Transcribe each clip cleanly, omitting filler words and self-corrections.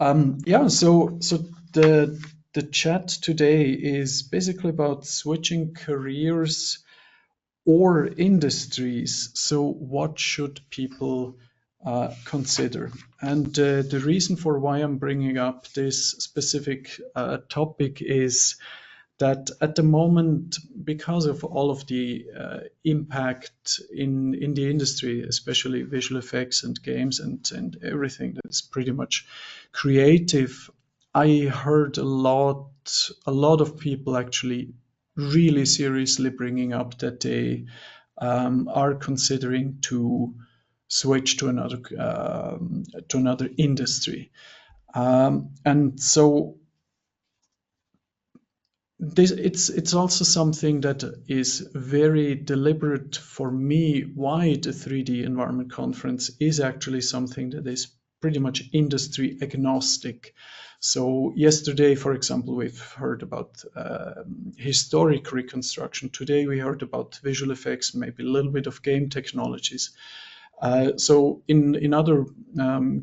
Yeah, so the chat today is basically about switching careers or industries. So what should people consider? And the reason for why I'm bringing up this specific topic is that at the moment, because of all of the impact in the industry, especially visual effects and games and everything that is pretty much creative, I heard a lot of people actually really seriously bringing up that they are considering to switch to another industry, and so it's also something that is very deliberate for me. Why the 3D environment conference is actually something that is pretty much industry agnostic. So yesterday, for example, we've heard about historic reconstruction. Today we heard about visual effects, maybe a little bit of game technologies. So in other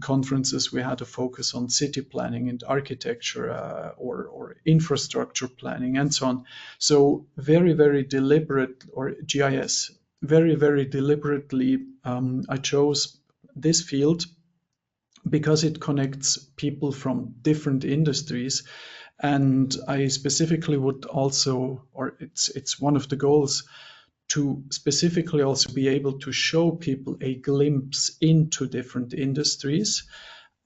conferences, we had a focus on city planning and architecture, or infrastructure planning and so on. So very deliberate, or GIS, very deliberately, I chose this field because it connects people from different industries. And I specifically would also, or it's one of the goals, to specifically also be able to show people a glimpse into different industries,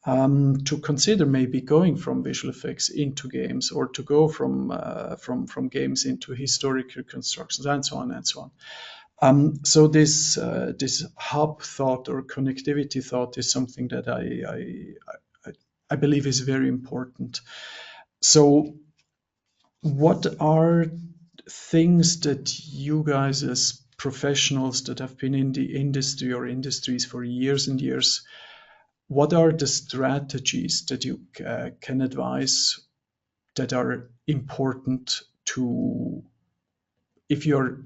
to consider maybe going from visual effects into games, or to go from games into historic reconstructions, and so on and so on. So this hub thought or connectivity thought is something that I believe is very important. So what are things that you guys, as professionals that have been in the industry or industries for years and years, what are the strategies that you can advise that are important to, if you're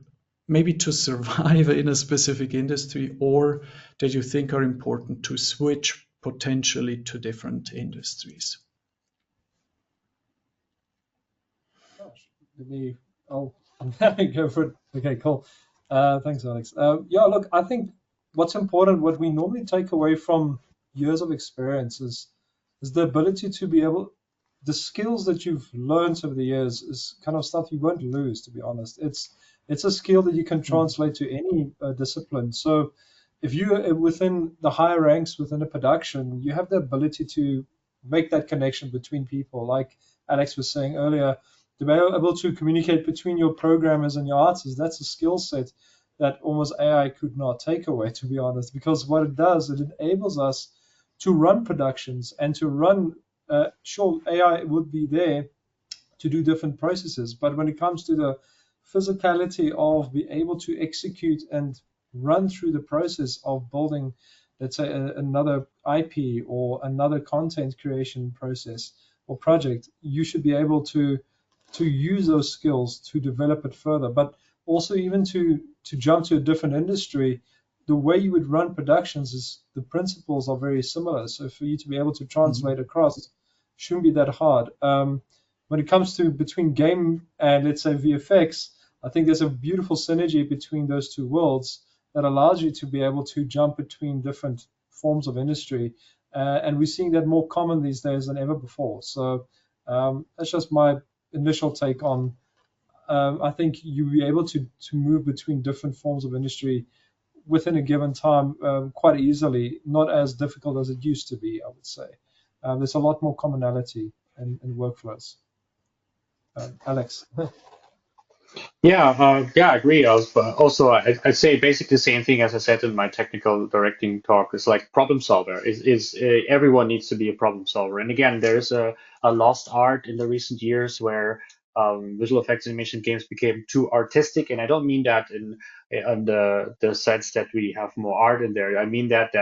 maybe to survive in a specific industry, or that you think are important to switch potentially to different industries? Gosh, I'll go for it. Okay, cool. Thanks, Alex. Yeah, look, I think what's important, what we normally take away from years of experience is the ability to be able, the skills that you've learned over the years is kind of stuff you won't lose, to be honest. It's a skill that you can translate to any discipline. So if you are within the higher ranks within a production, you have the ability to make that connection between people. Like Alex was saying earlier, to be able to communicate between your programmers and your artists, that's a skill set that almost AI could not take away, to be honest, because what it does, it enables us to run productions and to run, sure, AI would be there to do different processes, but when it comes to the physicality of be able to execute and run through the process of building, let's say, another IP or another content creation process or project, you should be able to use those skills to develop it further, but also even to jump to a different industry. The way you would run productions is the principles are very similar. So for you to be able to translate across shouldn't be that hard. When it comes to between game and, let's say, VFX, I think there's a beautiful synergy between those two worlds that allows you to be able to jump between different forms of industry. And we're seeing that more common these days than ever before. So that's just my initial take on. I think you'll be able to move between different forms of industry within a given time quite easily, not as difficult as it used to be, I would say. There's a lot more commonality in workflows. Alex. Yeah, I agree. Also, I'd say basically the same thing as I said in my technical directing talk. It's like problem solver. Everyone needs to be a problem solver. And again, there's a lost art in the recent years where visual effects animation games became too artistic. And I don't mean that in the sense that we have more art in there. I mean that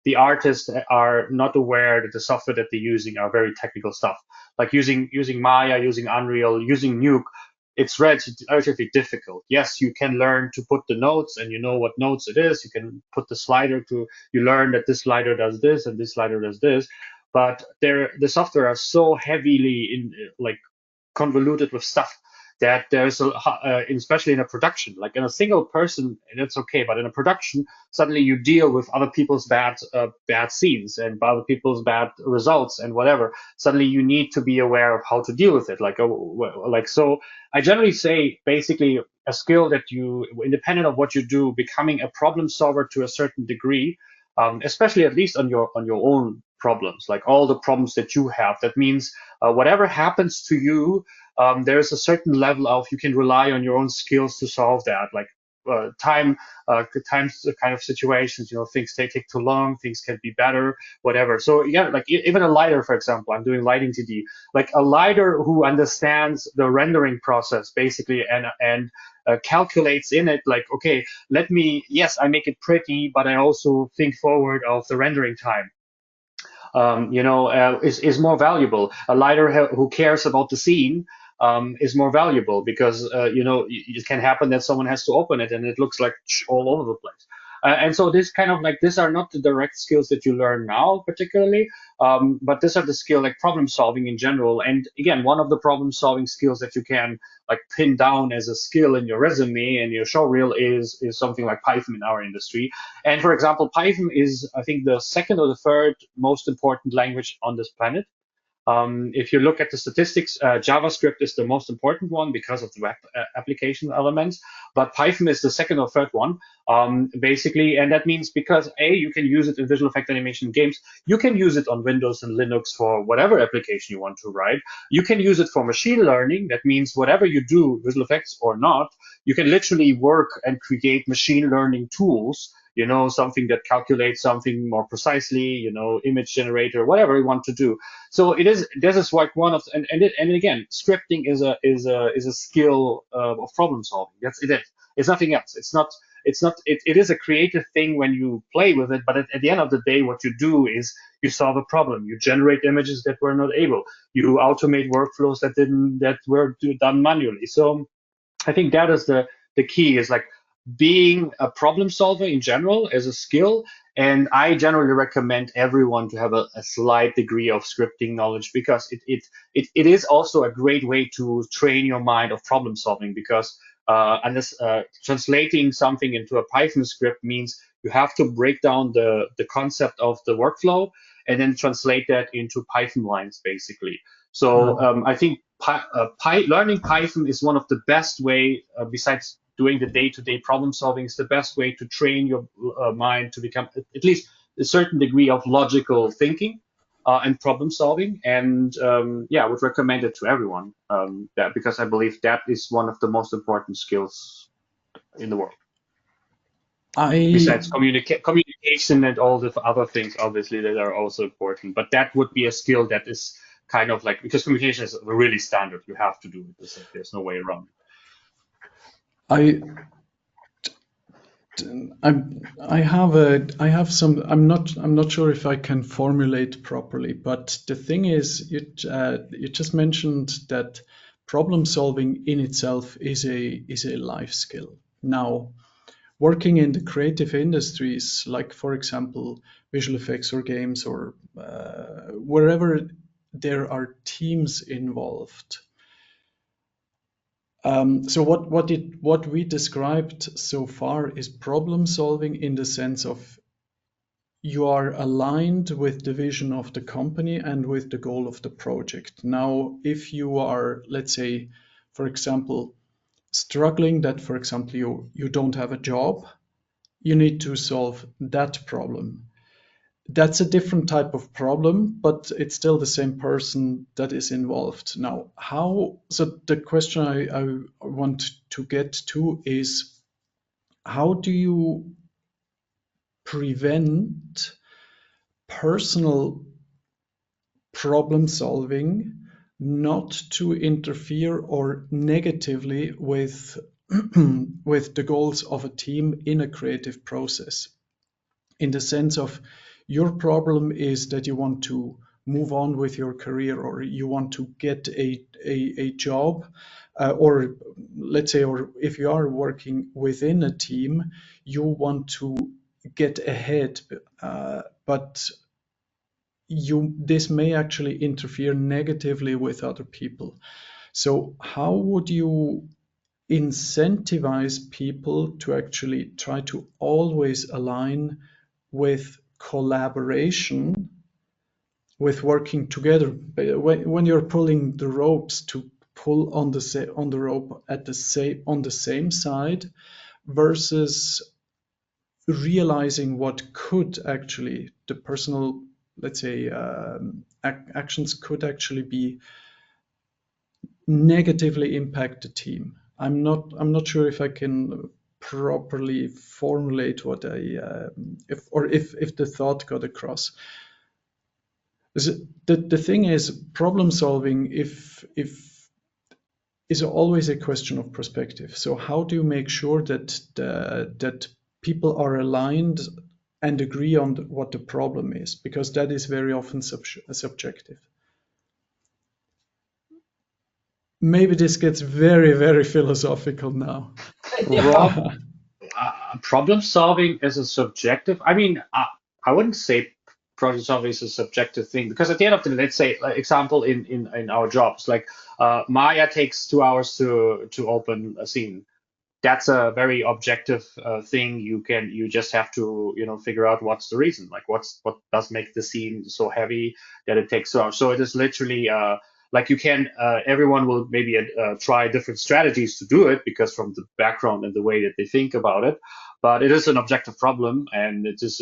the artists are not aware that the software that they're using are very technical stuff, like using Maya, using Unreal, using Nuke. It's relatively difficult. Yes, you can learn to put the nodes and you know what nodes it is. You can put the slider to, you learn that this slider does this and this slider does this. but the software are so heavily in like convoluted with stuff that there's especially in a production, like in a single person, that's okay, but in a production, suddenly you deal with other people's bad scenes and other people's bad results and whatever. Suddenly you need to be aware of how to deal with it. So I generally say basically a skill that you, independent of what you do, becoming a problem solver to a certain degree, especially at least on your own problems, like all the problems that you have. That means whatever happens to you, there's a certain level of you can rely on your own skills to solve that. Like times kind of situations, things take too long, things can be better, whatever. So yeah, like even a lighter, for example, I'm doing lighting TD, like a lighter who understands the rendering process basically and calculates in it, like, okay, yes, I make it pretty, but I also think forward of the rendering time. Is more valuable. A lighter who cares about the scene is more valuable because it can happen that someone has to open it and it looks like all over the place. And so this kind of like, these are not the direct skills that you learn now particularly, but these are the skill like problem solving in general. And again, one of the problem solving skills that you can like pin down as a skill in your resume and your show reel is something like Python in our industry. And for example, Python is, I think, the second or the third most important language on this planet. If you look at the statistics, JavaScript is the most important one because of the web application elements, but Python is the second or third one, basically. And that means because you can use it in visual effect animation games, you can use it on Windows and Linux for whatever application you want to write. You can use it for machine learning. That means whatever you do, visual effects or not, you can literally work and create machine learning tools, something that calculates something more precisely, image generator, whatever you want to do. So this is like one of, and again, scripting is a skill of problem solving. It is. It's nothing else. It is a creative thing when you play with it, but at the end of the day, what you do is you solve a problem. You generate images that were not able. You automate workflows that were done manually. So I think that is the key, is like being a problem solver in general as a skill. And I generally recommend everyone to have a slight degree of scripting knowledge, because it is also a great way to train your mind of problem solving, because translating something into a Python script means you have to break down the concept of the workflow and then translate that into Python lines, basically. So I think learning Python is one of the best way, besides doing the day-to-day problem solving, is the best way to train your mind to become at least a certain degree of logical thinking and problem solving. And I would recommend it to everyone, because I believe that is one of the most important skills in the world. Besides communication and all the other things, obviously, that are also important. But that would be a skill that is kind of like, because communication is really standard. You have to do it. There's no way around it. I have some. I'm not sure if I can formulate properly, but the thing is, you just mentioned that problem solving in itself is a life skill. Now, working in the creative industries, like for example, visual effects or games or wherever there are teams involved. So what we described so far is problem solving in the sense of you are aligned with the vision of the company and with the goal of the project. Now, if you are, let's say, for example, struggling that, for example, you don't have a job, you need to solve that problem. That's a different type of problem, but it's still the same person that is involved. Now, so the question I want to get to is, how do you prevent personal problem solving not to interfere or negatively with with the goals of a team in a creative process? In the sense of, your problem is that you want to move on with your career, or you want to get a job, or let's say, or if you are working within a team, you want to get ahead, but this may actually interfere negatively with other people. So how would you incentivize people to actually try to always align with collaboration, with working together? When you're pulling the ropes, to pull on the rope on the same side, versus realizing what could actually the personal, let's say, actions could actually be negatively impact the team. I'm not sure if I can properly formulate what if the thought got across. The thing is, problem solving if is always a question of perspective. So how do you make sure that that people are aligned and agree on what the problem is? Because that is very often subjective. Maybe this gets very, very philosophical now. Rob, problem solving is a subjective. I mean, I wouldn't say problem solving is a subjective thing, because at the end of the day, let's say, like, example in our jobs, like Maya takes 2 hours to open a scene. That's a very objective thing. You just have to figure out what's the reason, like what does make the scene so heavy that it takes 2 hours. So it is literally like you can everyone will maybe try different strategies to do it, because from the background and the way that they think about it, but it is an objective problem, and it is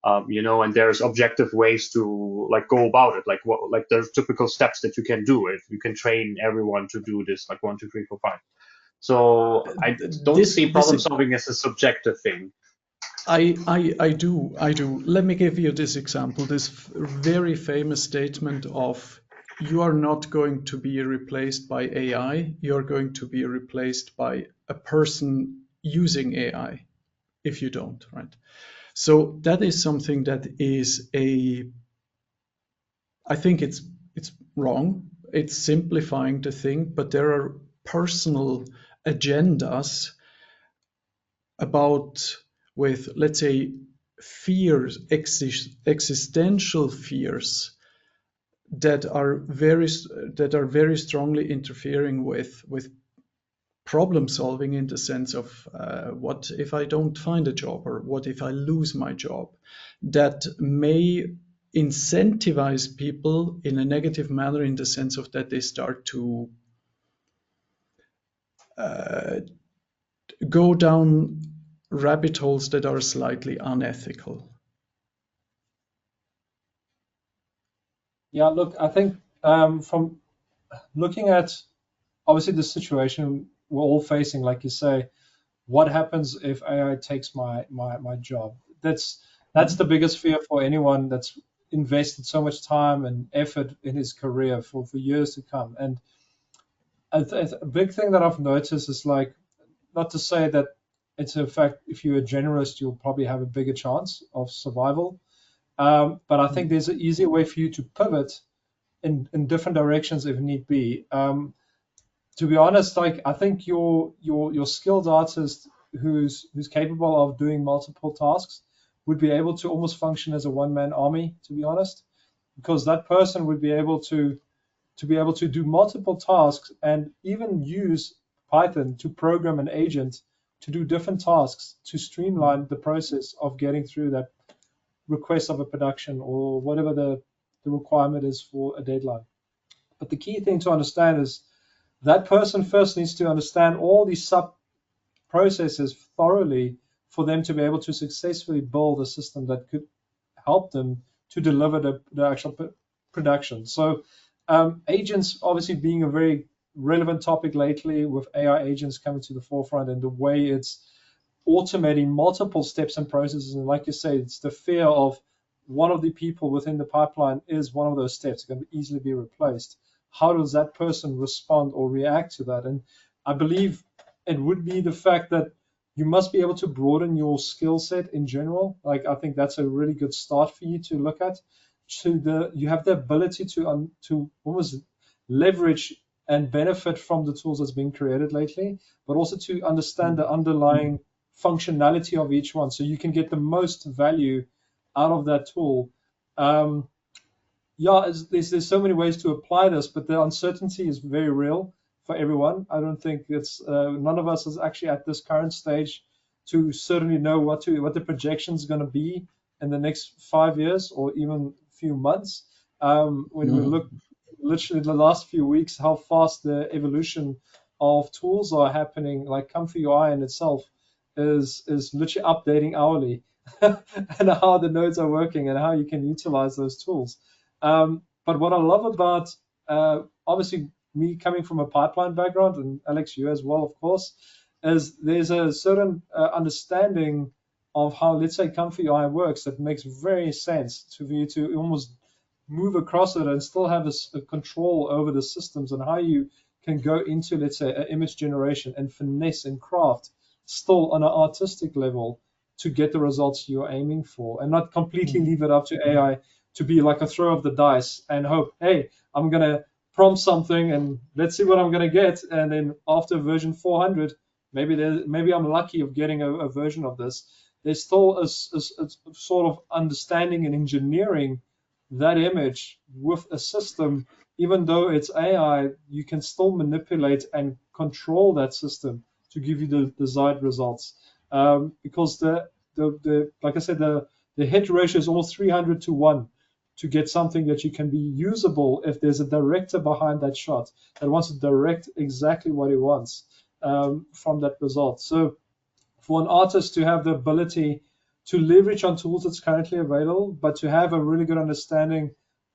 and there's objective ways to like go about it, like there's typical steps that you can do. If you can train everyone to do this, like 1, 2, 3, 4, 5. So I don't see problem solving as a subjective thing. I do. Let me give you this example, this very famous statement of, you are not going to be replaced by AI, you're going to be replaced by a person using AI if you don't, right? So that is something that is I think it's wrong. It's simplifying the thing, but there are personal agendas about, with, let's say, fears, existential fears that are very strongly interfering with problem solving, in the sense of what if I don't find a job, or what if I lose my job, that may incentivize people in a negative manner, in the sense of that they start to go down rabbit holes that are slightly unethical. Yeah, look, I think from looking at obviously the situation we're all facing, like you say, what happens if AI takes my job? That's the biggest fear for anyone that's invested so much time and effort in his career for years to come. And a big thing that I've noticed is, like, not to say that it's a fact, if you're a generalist, you'll probably have a bigger chance of survival. But I think there's an easier way for you to pivot in different directions if need be. To be honest, like, I think your skilled artist who's capable of doing multiple tasks would be able to almost function as a one-man army, to be honest, because that person would be able to do multiple tasks, and even use Python to program an agent to do different tasks to streamline the process of getting through that request of a production, or whatever the requirement is for a deadline. But the key thing to understand is that person first needs to understand all these sub processes thoroughly for them to be able to successfully build a system that could help them to deliver the actual production. So agents obviously being a very relevant topic lately, with AI agents coming to the forefront, and the way it's automating multiple steps and processes. And like you say, it's the fear of one of the people within the pipeline is one of those steps, can easily be replaced. How does that person respond or react to that? And I believe it would be the fact that you must be able to broaden your skill set in general. Like, I think that's a really good start for you to look at. You have the ability to almost leverage and benefit from the tools that's been created lately, but also to understand the underlying functionality of each one, so you can get the most value out of that tool. yeah, there's so many ways to apply this, but the uncertainty is very real for everyone. I don't think it's none of us is actually at this current stage to certainly know what the projection is going to be in the next 5 years or even few months. When we look literally the last few weeks, how fast the evolution of tools are happening, like Comfy UI in itself is literally updating hourly, and how the nodes are working and how you can utilize those tools. But what I love about obviously me coming from a pipeline background, and Alex, you as well, of course, is there's a certain understanding of how, let's say, Comfy UI works that makes very sense to you to almost move across it and still have a control over the systems and how you can go into, let's say, an image generation and finesse and craft still on an artistic level to get the results you're aiming for, and not completely leave it up to AI to be like a throw of the dice and hope, hey, I'm going to prompt something and let's see what I'm going to get. And then after version 400, maybe I'm lucky of getting a version of this. There's still a sort of understanding and engineering that image with a system. Even though it's AI, you can still manipulate and control that system to give you the desired results. Because the like I said, the hit ratio is almost 300 to 1 to get something that you can be usable if there's a director behind that shot that wants to direct exactly what he wants from that result. So for an artist to have the ability to leverage on tools that's currently available, but to have a really good understanding,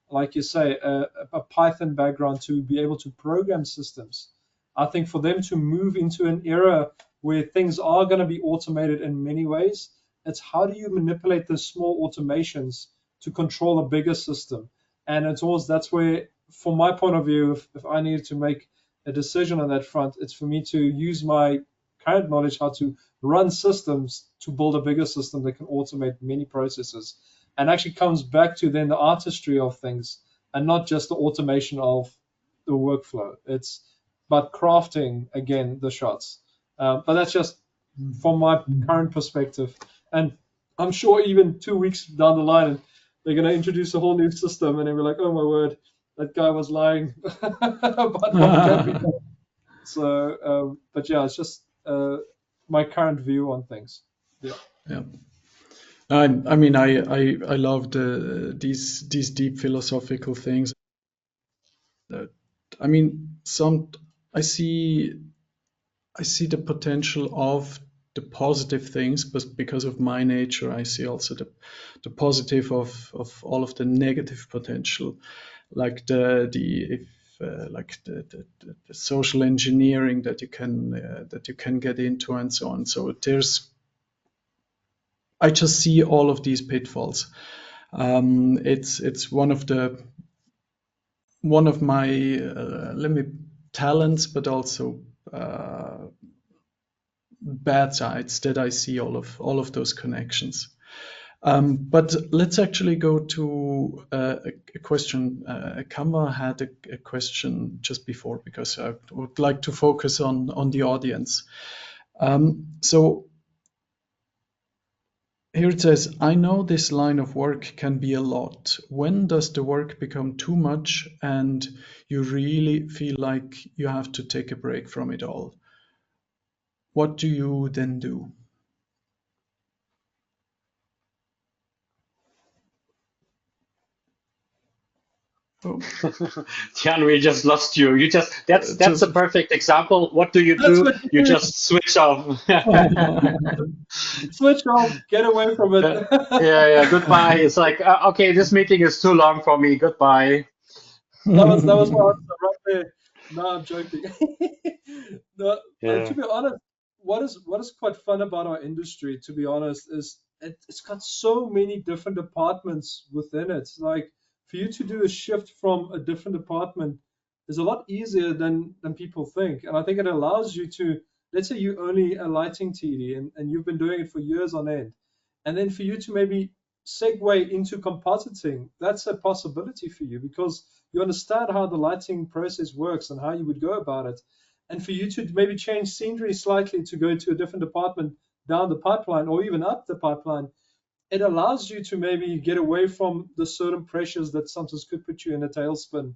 like you say, a Python background to be able to program systems, I think for them to move into an era where things are going to be automated in many ways, it's how do you manipulate the small automations to control a bigger system. And it's always, that's where, from my point of view, if I needed to make a decision on that front, it's for me to use my current knowledge how to run systems to build a bigger system that can automate many processes, and actually comes back to then the artistry of things and not just the automation of the workflow. It's but crafting again the shots. But that's just from my current perspective. And I'm sure even 2 weeks down the line, they're going to introduce a whole new system, and they'll be like, "Oh my word, that guy was lying about what can be done." So, but yeah, it's just my current view on things. Yeah. Yeah. I mean, I love these deep philosophical things. I mean, I see the potential of the positive things, but because of my nature, I see also the positive of all of the negative potential, like the social engineering that you can get into and so on. So I just see all of these pitfalls. It's one of my talents, but also bad sides that I see all of those connections. But let's actually go to a question. Canva had a question just before, because I would like to focus on the audience. So here it says, I know this line of work can be a lot. When does the work become too much and you really feel like you have to take a break from it all? What do you then do? Oh. Jan, we just lost you. That's a perfect example. What do you do? You just switch off. Switch off, get away from it. Yeah, goodbye. It's like, okay, this meeting is too long for me. Goodbye. That was my answer right there. No, I'm joking. No, Yeah. to be honest, what is quite fun about our industry, to be honest, is it's got so many different departments within it. Like, for you to do a shift from a different department is a lot easier than people think. And I think it allows you to, let's say you only a lighting TD and you've been doing it for years on end. And then for you to maybe segue into compositing, that's a possibility for you because you understand how the lighting process works and how you would go about it. And for you to maybe change scenery slightly to go to a different department down the pipeline or even up the pipeline, it allows you to maybe get away from the certain pressures that sometimes could put you in a tailspin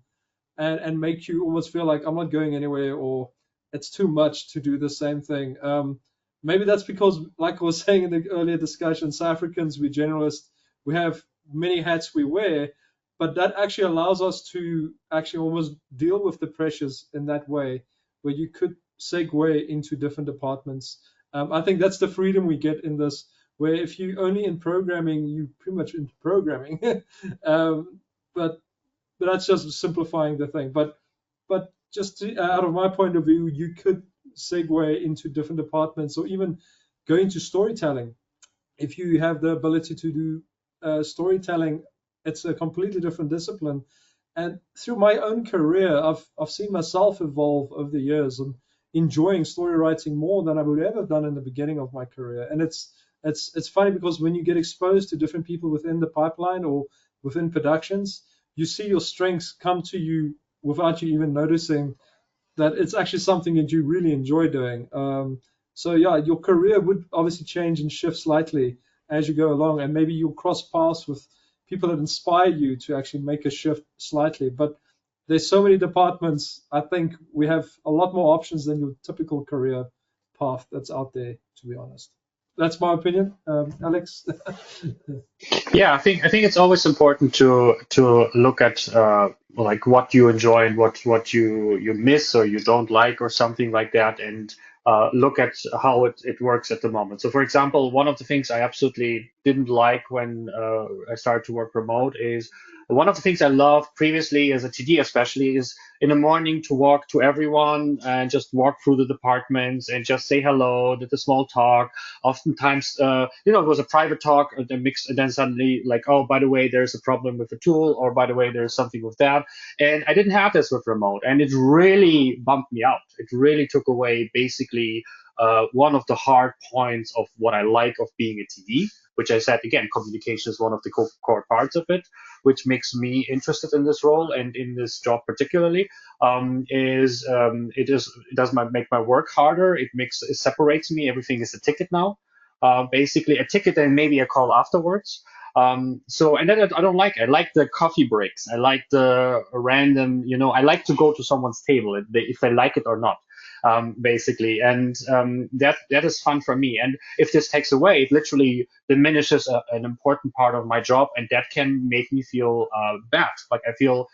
and make you almost feel like I'm not going anywhere, or it's too much to do the same thing. Maybe that's because, like I was saying in the earlier discussion, South Africans, we're generalists, we have many hats we wear, but that actually allows us to actually almost deal with the pressures in that way, where you could segue into different departments. I think that's the freedom we get in this, where if you only in programming, you pretty much into programming. But that's just simplifying the thing. But just out of my point of view, you could segue into different departments, or even go into storytelling. If you have the ability to do storytelling, it's a completely different discipline. And through my own career, I've seen myself evolve over the years and enjoying story writing more than I would ever have done in the beginning of my career. And it's funny because when you get exposed to different people within the pipeline or within productions, you see your strengths come to you without you even noticing that it's actually something that you really enjoy doing. So yeah, your career would obviously change and shift slightly as you go along, and maybe you'll cross paths with people that inspire you to actually make a shift slightly. But there's so many departments. I think we have a lot more options than your typical career path that's out there, to be honest. That's my opinion. Alex? Yeah, I think it's always important to look at like what you enjoy and what you miss or you don't like or something like that, and look at how it works at the moment. So, for example, one of the things I absolutely didn't like when I started to work remote is one of the things I loved previously as a TD, especially, is in the morning to walk to everyone and just walk through the departments and just say hello, did the small talk. Oftentimes, it was a private talk, and then mixed, and then suddenly, like, oh, by the way, there's a problem with the tool, or by the way, there's something with that. And I didn't have this with remote, and it really bumped me out. It really took away basically one of the hard points of what I like of being a TD, which I said again, communication is one of the core parts of it, which makes me interested in this role and in this job particularly. It does make my work harder. It separates me. Everything is a ticket now. Basically a ticket and maybe a call afterwards. And then I don't like it. I like the coffee breaks. I like the random, I like to go to someone's table if they like it or not. Basically, and that is fun for me. And if this takes away, it literally diminishes an important part of my job, and that can make me feel bad. Like I feel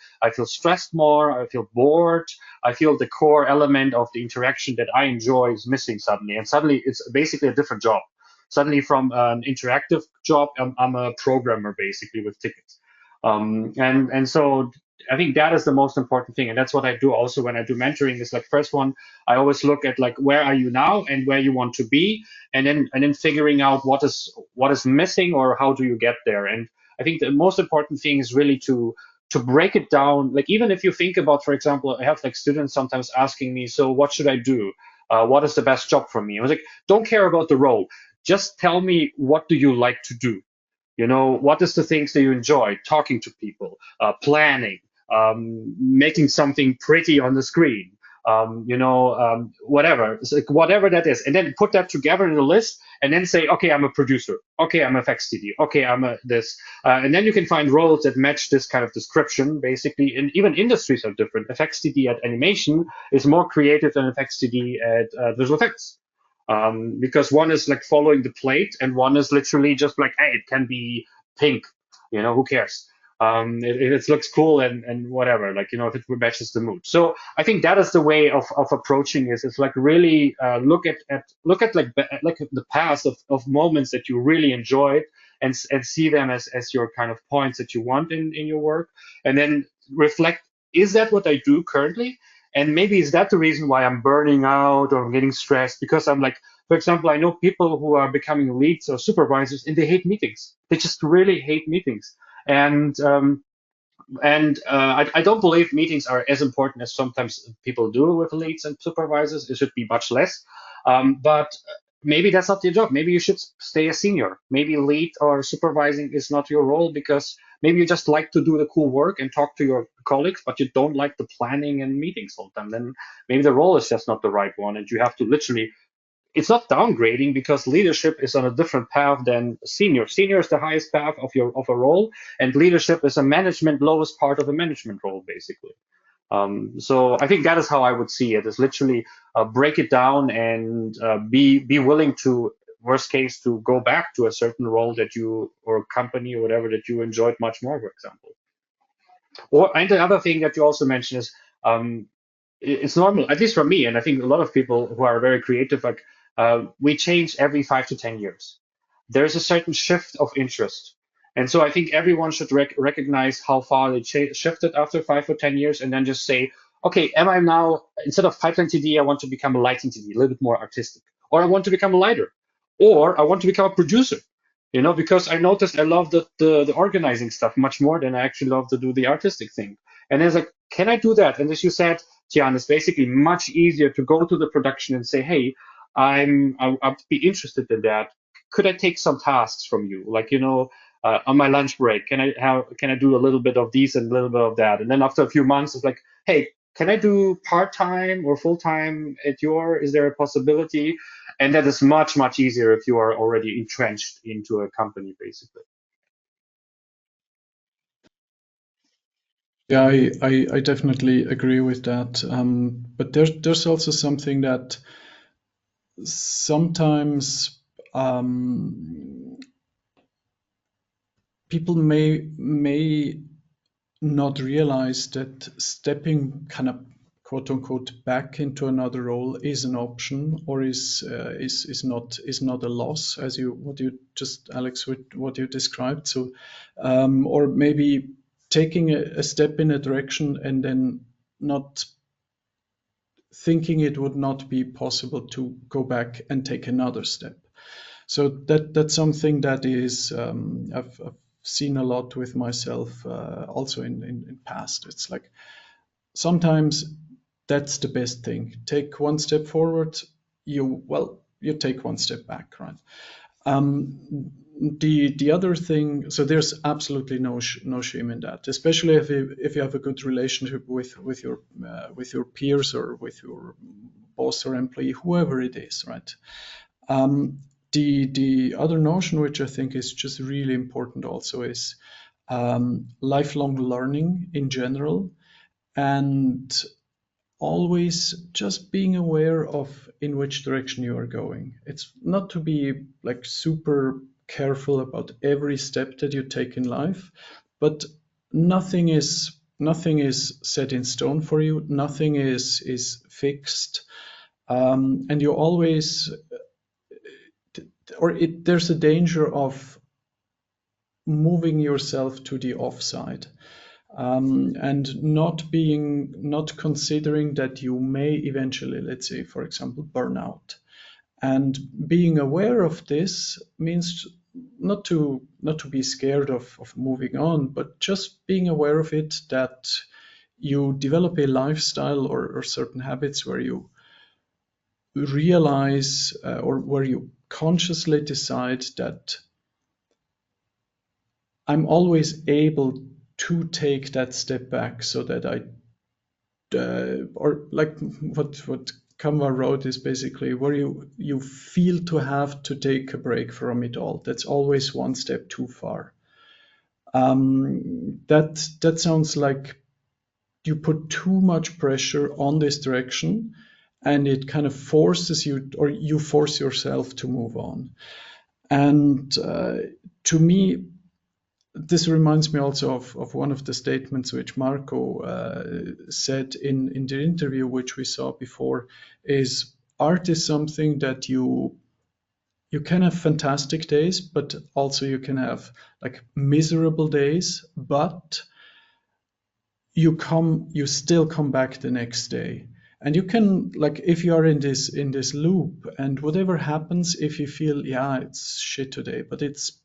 stressed more. I feel bored. I feel the core element of the interaction that I enjoy is missing suddenly, and suddenly it's basically a different job. Suddenly, from an interactive job, I'm a programmer basically with tickets. And so I think that is the most important thing, and that's what I do also when I do mentoring. Is like first one, I always look at like where are you now and where you want to be, and then figuring out what is missing or how do you get there. And I think the most important thing is really to break it down. Like even if you think about, for example, I have like students sometimes asking me, so what should I do? What is the best job for me? I was like, don't care about the role. Just tell me what do you like to do. What is the things that you enjoy? Talking to people, planning, making something pretty on the screen, whatever. It's like whatever that is, and then put that together in a list, and then say, okay, I'm a producer. Okay, I'm a FXTD. Okay, I'm a this, and then you can find roles that match this kind of description. Basically, and even industries are different. FXTD at animation is more creative than FXTD at visual effects. Because one is like following the plate, and one is literally just like, hey, it can be pink, who cares? It looks cool and whatever, like if it matches the mood. So I think that is the way of approaching this. It's like really look at like the past of moments that you really enjoyed, and see them as your kind of points that you want in your work, and then reflect, is that what I do currently? And maybe is that the reason why I'm burning out or I'm getting stressed? Because I'm like, for example, I know people who are becoming leads or supervisors, and they hate meetings. They just really hate meetings. And I don't believe meetings are as important as sometimes people do with leads and supervisors. It should be much less. But maybe that's not your job. Maybe you should stay a senior. Maybe lead or supervising is not your role, because maybe you just like to do the cool work and talk to your colleagues, but you don't like the planning and meetings all the time. Then maybe the role is just not the right one, and you have to literally it's not downgrading because leadership is on a different path than senior. Senior is the highest path of a role, and leadership is a management lowest part of a management role, basically. So I think that is how I would see it. Is literally break it down and be willing to, worst case, to go back to a certain role that you, or company or whatever, that you enjoyed much more, for example. And the other thing that you also mentioned is um, it's normal, at least for me, and I think a lot of people who are very creative, like we change every 5 to 10 years. There's a certain shift of interest. And so I think everyone should recognize how far they shifted after 5 or 10 years, and then just say, okay, am I now, instead of pipeline TD, I want to become a lighting TD, a little bit more artistic, or I want to become a lighter, or I want to become a producer. Because I noticed I love the organizing stuff much more than I actually love to do the artistic thing. And it's like, can I do that? And as you said, Tian, it's basically much easier to go to the production and say, hey, I'd be interested in that. Could I take some tasks from you? Like, on my lunch break, can I do a little bit of these and a little bit of that? And then after a few months, it's like, hey, can I do part-time or full-time is there a possibility? And that is much, much easier if you are already entrenched into a company, basically. Yeah, I definitely agree with that. But there's also something that sometimes people may not realize that stepping kind of quote unquote back into another role is an option, or is not a loss, as what you described. So or maybe taking a step in a direction and then not thinking it would not be possible to go back and take another step. So that's something that is I've seen a lot with myself, also in past. It's like sometimes that's the best thing. Take one step forward, you take one step back, right? The other thing, so there's absolutely no shame in that, especially if you have a good relationship with your peers, or with your boss or employee, whoever it is, right? The other notion, which I think is just really important also, is lifelong learning in general, and always just being aware of in which direction you are going. It's not to be like super careful about every step that you take in life, but nothing is set in stone for you. Nothing is fixed, and you always, there's a danger of moving yourself to the offside, and not considering that you may eventually, let's say, for example, burn out. And being aware of this means not to be scared of moving on, but just being aware of it, that you develop a lifestyle, or certain habits where you realize, or where you consciously decide that I'm always able to take that step back, so that or like what Canva wrote, is basically where you feel to have to take a break from it all. That's always one step too far. That sounds like you put too much pressure on this direction, and it kind of forces you, or you force yourself to move on. And to me, this reminds me also of one of the statements which Marco said in the interview, which we saw before, is art is something that you can have fantastic days, but also you can have like miserable days, but you still come back the next day. And you can, like, if you are in this loop, and whatever happens, if you feel, yeah, it's shit today, but it's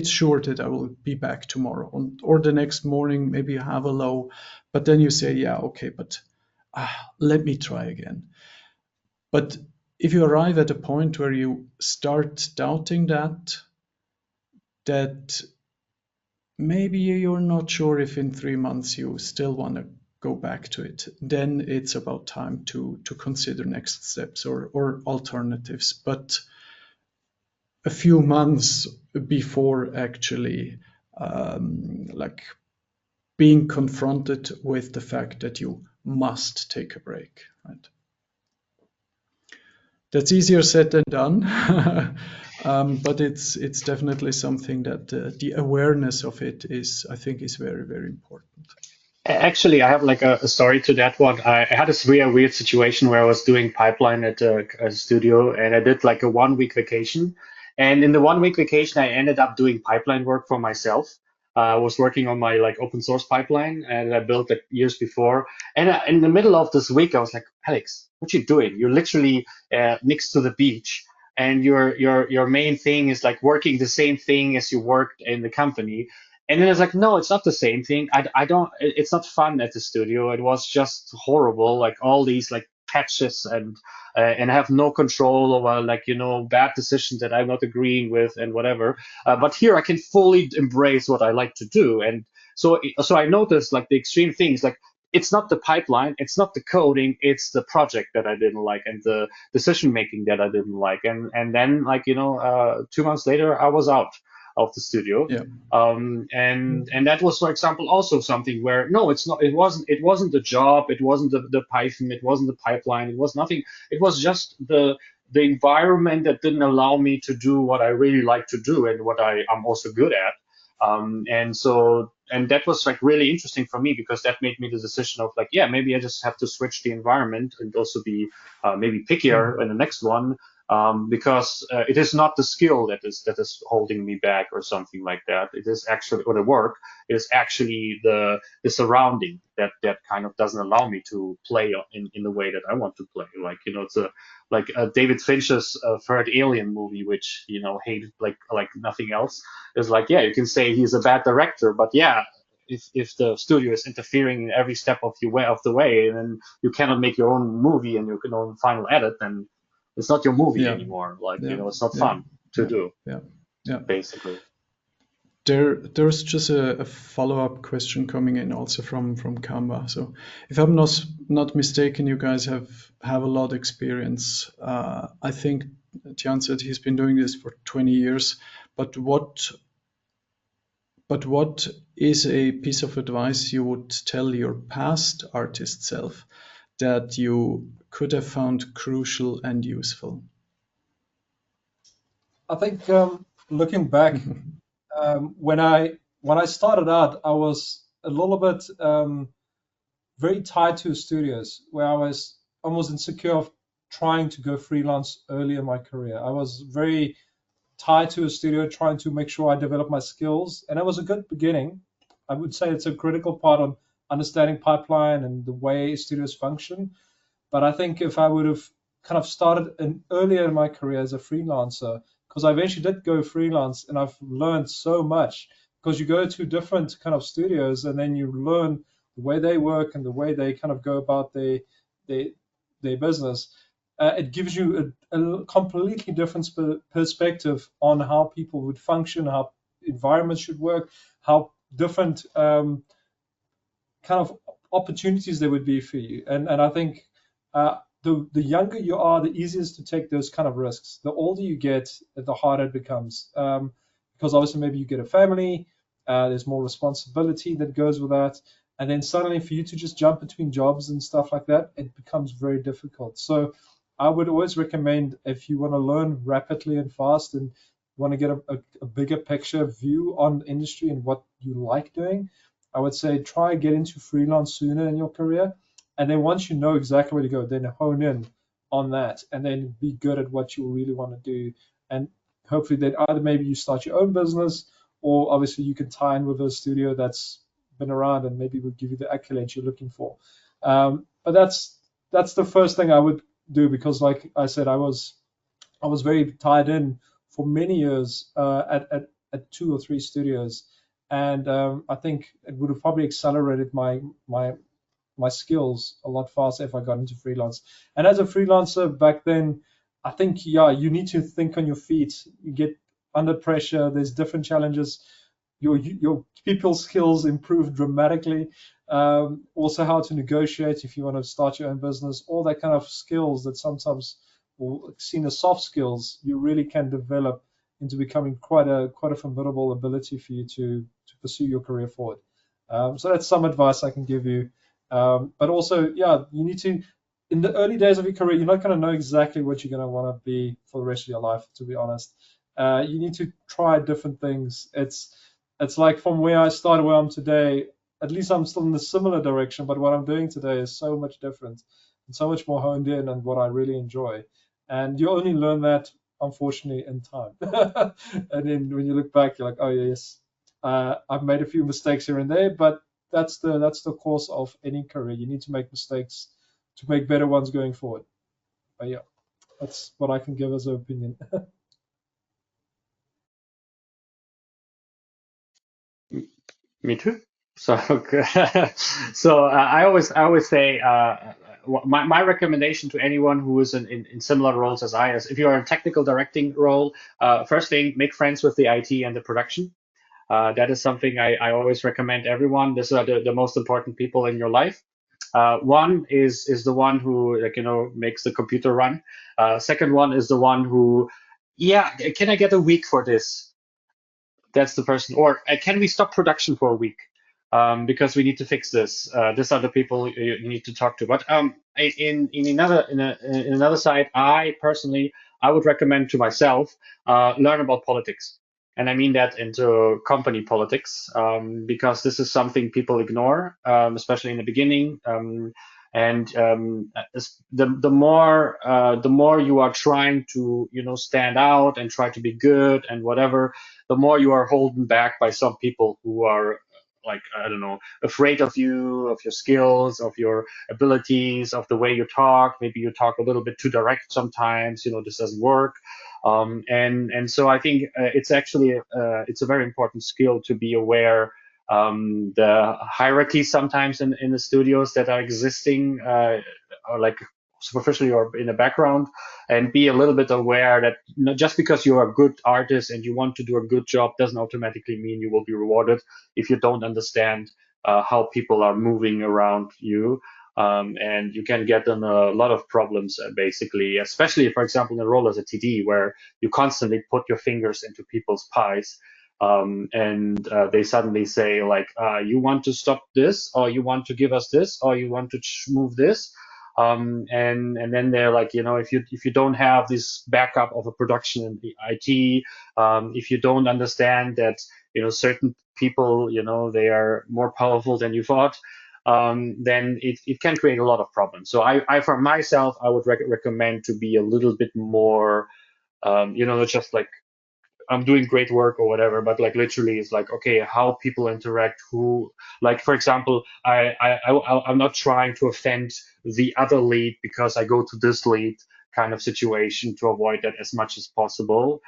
sure that I will be back tomorrow, or the next morning, maybe you have a low, but then you say, yeah, okay, but let me try again. But if you arrive at a point where you start doubting that maybe you're not sure if in 3 months you still want to go back to it. Then it's about time to consider next steps or alternatives. But a few months before actually like being confronted with the fact that you must take a break, right? That's easier said than done, but it's definitely something that the awareness of it is, I think, is very, very important. Actually, I have like a story to that one. I had this really weird situation where I was doing pipeline at a studio, and I did like a 1 week vacation. And in the 1 week vacation, I ended up doing pipeline work for myself. I was working on my like open source pipeline, and I built it years before. And in the middle of this week, I was like, Alex, what you doing? You're literally next to the beach, and your main thing is like working the same thing as you worked in the company. And then it's like, no, it's not the same thing. I don't, it's not fun at the studio. It was just horrible. Like all these like patches and I have no control over like, bad decisions that I'm not agreeing with and whatever. But here I can fully embrace what I like to do. And so I noticed like the extreme things, like it's not the pipeline, it's not the coding, it's the project that I didn't like and the decision making that I didn't like. And then like, 2 months later, I was out of the studio. Yeah. And that was, for example, also something where no, it wasn't the job, it wasn't the Python, it wasn't the pipeline, it was nothing. It was just the environment that didn't allow me to do what I really like to do and what I'm also good at. And that was like really interesting for me because that made me the decision of like, yeah, maybe I just have to switch the environment and also be maybe pickier in the next one. Because it is not the skill that is holding me back or something like that. It is actually, or the work is actually the surrounding that kind of doesn't allow me to play in the way that I want to play. Like it's like David Fincher's third Alien movie, which hated like nothing else. Is like, yeah, you can say he's a bad director, but yeah. If the studio is interfering in every step of the way, and then you cannot make your own movie and your own final edit, then it's not your movie anymore. Like, it's not fun to do. Yeah. Basically. There's just a follow-up question coming in also from Canva. So if I'm not mistaken, you guys have a lot of experience. I think Tian said he's been doing this for 20 years. But what is a piece of advice you would tell your past artist self that you could have found crucial and useful? I think looking back, when I started out, I was a little bit very tied to studios, where I was almost insecure of trying to go freelance early in my career. I was very tied to a studio, trying to make sure I develop my skills, and it was a good beginning. I would say it's a critical part on understanding pipeline and the way studios function. But I think if I would have kind of started earlier in my career as a freelancer, because I eventually did go freelance, and I've learned so much because you go to different kind of studios and then you learn the way they work and the way they kind of go about their business. It gives you a completely different perspective on how people would function, how environments should work, how different kind of opportunities there would be for you. And I think the younger you are, the easier it is to take those kind of risks. The older you get, the harder it becomes. Because obviously maybe you get a family, there's more responsibility that goes with that. And then suddenly for you to just jump between jobs and stuff like that, it becomes very difficult. So I would always recommend, if you want to learn rapidly and fast and want to get a bigger picture view on the industry and what you like doing, I would say try get into freelance sooner in your career. And then once you know exactly where to go, then hone in on that and then be good at what you really want to do. And hopefully then either maybe you start your own business, or obviously you can tie in with a studio that's been around and maybe will give you the accolades you're looking for. But that's the first thing I would do, because like I said, I was very tied in for many years at 2 or 3 studios, and I think it would have probably accelerated my skills a lot faster if I got into freelance. And as a freelancer back then, I think you need to think on your feet. You get under pressure. There's different challenges. Your people skills improve dramatically. Also how to negotiate if you want to start your own business, all that kind of skills that sometimes seen as soft skills, you really can develop into becoming quite a formidable ability for you to pursue your career forward. So that's some advice I can give you. But also, yeah, you need to, in the early days of your career, you're not going to know exactly what you're going to want to be for the rest of your life, to be honest. You need to try different things. It's like from where I started, where I'm today, at least I'm still in a similar direction, but what I'm doing today is so much different and so much more honed in and what I really enjoy. And you only learn that, unfortunately, in time. And then when you look back, you're like, oh yes, I've made a few mistakes here and there, but that's the course of any career. You need to make mistakes to make better ones going forward. But yeah, that's what I can give as an opinion. Me too. So, so I always say my recommendation to anyone who is in similar roles as I is, if you are in a technical directing role, first thing, make friends with the IT and the production. That is something I always recommend everyone. These are the most important people in your life. One is the one who, like, makes the computer run. Second one is the one who, yeah, can I get a week for this? That's the person. Or can we stop production for a week? Because we need to fix this. These are the people you need to talk to. But in another side, I would recommend to myself learn about politics, and I mean that into company politics, because this is something people ignore, especially in the beginning. And the more you are trying to stand out and try to be good and whatever, the more you are holding back by some people who are, like, I don't know, afraid of you, of your skills, of your abilities, of the way you talk. Maybe you talk a little bit too direct sometimes. This doesn't work. And so I think it's actually it's a very important skill to be aware the hierarchy sometimes in the studios that are existing, are like superficially or in the background, and be a little bit aware that just because you're a good artist and you want to do a good job doesn't automatically mean you will be rewarded if you don't understand how people are moving around you. And you can get in a lot of problems, basically, especially, for example, in a role as a TD, where you constantly put your fingers into people's pies. And they suddenly say, like, you want to stop this, or you want to give us this, or you want to move this. And then they're like, if you don't have this backup of a production in the IT, if you don't understand that certain people, they are more powerful than you thought, then it can create a lot of problems. So I for myself, I would recommend to be a little bit more, not just like I'm doing great work or whatever, but like literally it's like, okay, how people interact, who, like, for example, I'm not trying to offend the other lead because I go to this lead kind of situation, to avoid that as much as possible,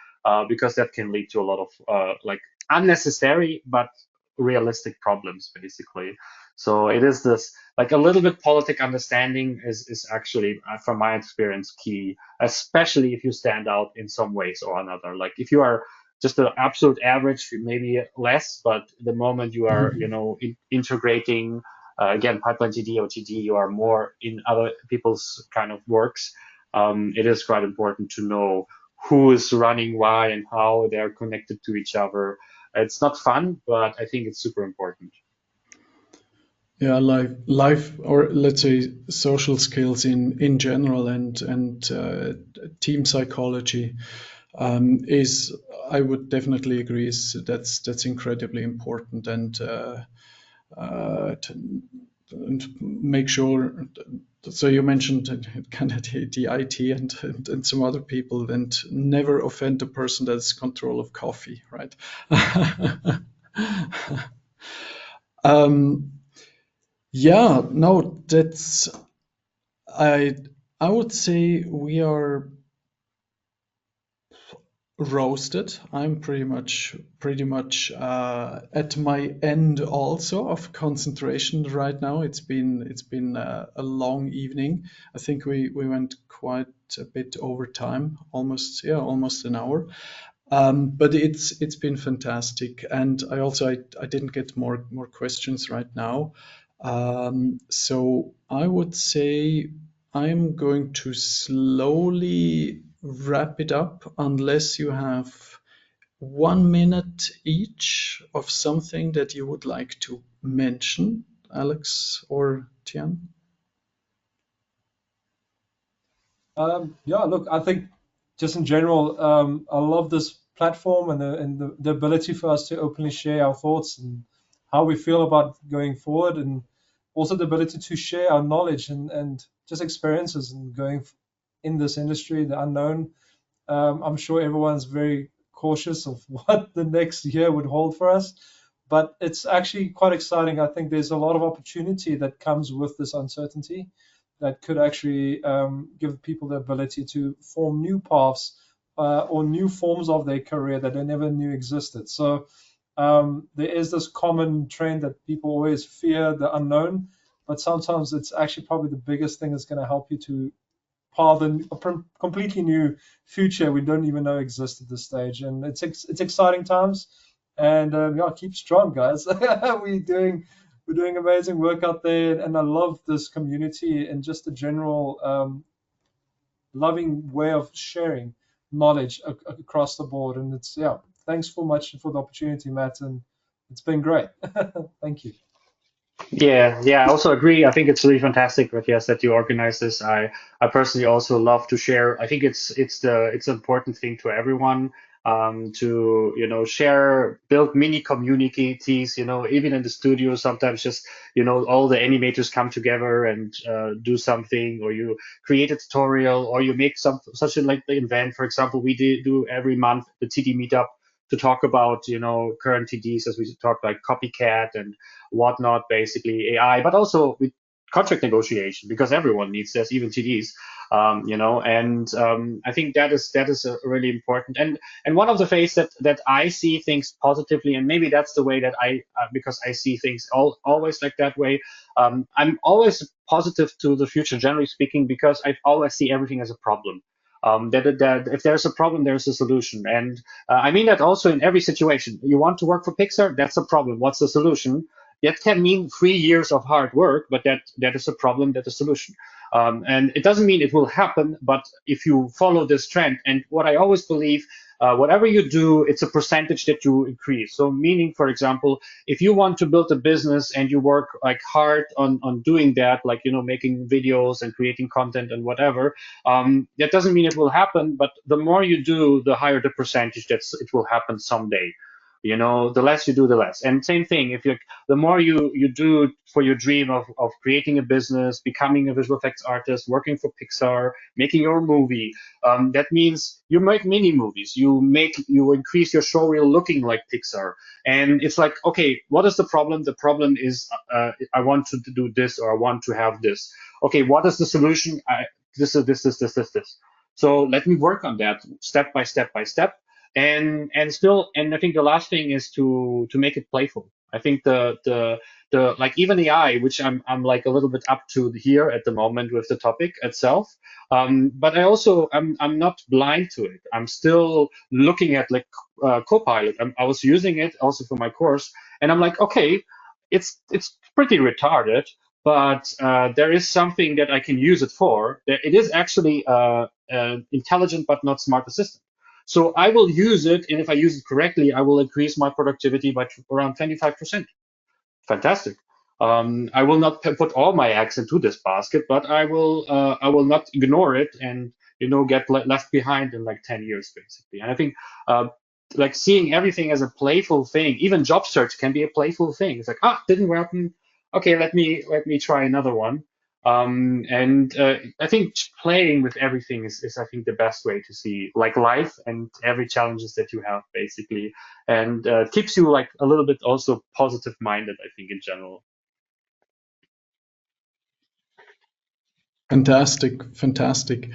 because that can lead to a lot of like unnecessary but realistic problems, basically. So it is this, like, a little bit politic understanding is actually, from my experience, key, especially if you stand out in some ways or another. Like, if you are just an absolute average, maybe less, but the moment you are, integrating, again, pipeline TD or TD, you are more in other people's kind of works. It is quite important to know who is running why and how they're connected to each other. It's not fun, but I think it's super important. Yeah, life, or let's say social skills in general, and team psychology is, I would definitely agree, that's incredibly important, and make sure. So you mentioned kind of the IT and some other people, and never offend the person that's control of coffee, right? um, yeah, no, that's, I I would say we are roasted. I'm pretty much at my end also of concentration right now. It's been a long evening. I think we went quite a bit over time, almost an hour. But it's been fantastic, and I didn't get more questions right now. So I would say I'm going to slowly wrap it up unless you have 1 minute each of something that you would like to mention, Alex or Tian. Yeah, look, I think just in general, I love this platform and the ability for us to openly share our thoughts and how we feel about going forward, and also the ability to share our knowledge and just experiences and going in this industry, the unknown. I'm sure everyone's very cautious of what the next year would hold for us, but it's actually quite exciting. I think there's a lot of opportunity that comes with this uncertainty that could actually give people the ability to form new paths or new forms of their career that they never knew existed. So there is this common trend that people always fear the unknown, but sometimes it's actually probably the biggest thing that's going to help you to path a completely new future we don't even know exists at this stage. And it's exciting times. And yeah, keep strong, guys. We're doing amazing work out there, and I love this community and just the general loving way of sharing knowledge across the board. And it's yeah, thanks so much for the opportunity, Matt, and it's been great. Thank you. Yeah, I also agree. I think it's really fantastic, Matthias, that you organize this. I personally also love to share. I think it's an important thing to everyone, to share, build mini communities. Even in the studio, sometimes just all the animators come together and do something, or you create a tutorial, or you make such a like the event. For example, we do every month the TD meetup to talk about current TDs, as we talk like copycat and whatnot, basically AI, but also with contract negotiation, because everyone needs this, even TDs. And I think that is really important. And one of the ways that I see things positively, and maybe that's the way that because I see things always like that way. I'm always positive to the future, generally speaking, because I always see everything as a problem. That if there's a problem, there's a solution. And I mean that also in every situation. You want to work for Pixar, that's a problem. What's the solution? That can mean 3 years of hard work, but that is a problem, that's a solution. And it doesn't mean it will happen, but if you follow this trend, and what I always believe, whatever you do, it's a percentage that you increase. So meaning, for example, if you want to build a business and you work like hard on doing that, like, making videos and creating content and whatever, that doesn't mean it will happen, but the more you do, the higher the percentage that it will happen someday. The less you do, the less. And same thing, the more you do for your dream of creating a business, becoming a visual effects artist, working for Pixar, making your movie, that means you make mini movies, you increase your showreel looking like Pixar. And it's like, okay, what is the problem? The problem is I want to do this, or I want to have this. Okay, what is the solution? This is this. So let me work on that step by step by step. And I think the last thing is to make it playful. I think the like even AI, which I'm like a little bit up to here at the moment with the topic itself. But I'm not blind to it. I'm still looking at like Copilot. I was using it also for my course, and I'm like, okay, it's pretty retarded, but there is something that I can use it for. It is actually intelligent but not smart assistant. So I will use it, and if I use it correctly, I will increase my productivity by around 25%. Fantastic. I will not put all my eggs into this basket, but I will not ignore it and get left behind in like 10 years basically. And I think like seeing everything as a playful thing, even job search can be a playful thing. It's like, didn't happen. Okay, let me try another one. And I think playing with everything is I think the best way to see like life and every challenges that you have basically, and keeps you like a little bit also positive minded, I think, in general. Fantastic, fantastic.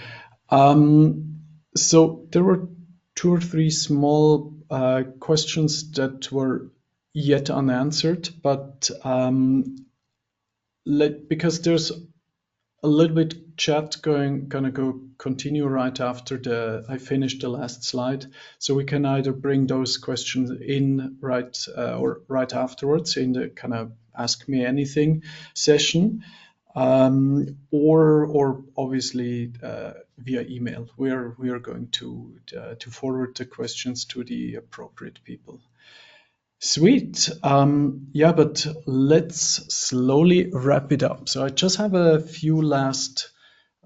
So there were two or three small questions that were yet unanswered, but because there's a little bit chat gonna go continue right after I finish the last slide, so we can either bring those questions in right or right afterwards in the kind of Ask Me Anything session, or obviously via email. We are going to forward the questions to the appropriate people. Sweet. Yeah, but let's slowly wrap it up. So I just have a few last,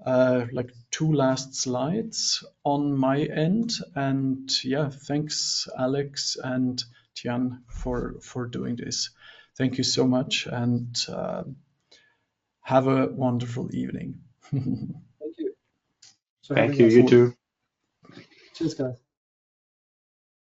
like 2 last slides on my end. And yeah, thanks, Alex and Tian, for doing this. Thank you so much, and have a wonderful evening. Thank you for Thank having you. us. You too. Cheers, guys.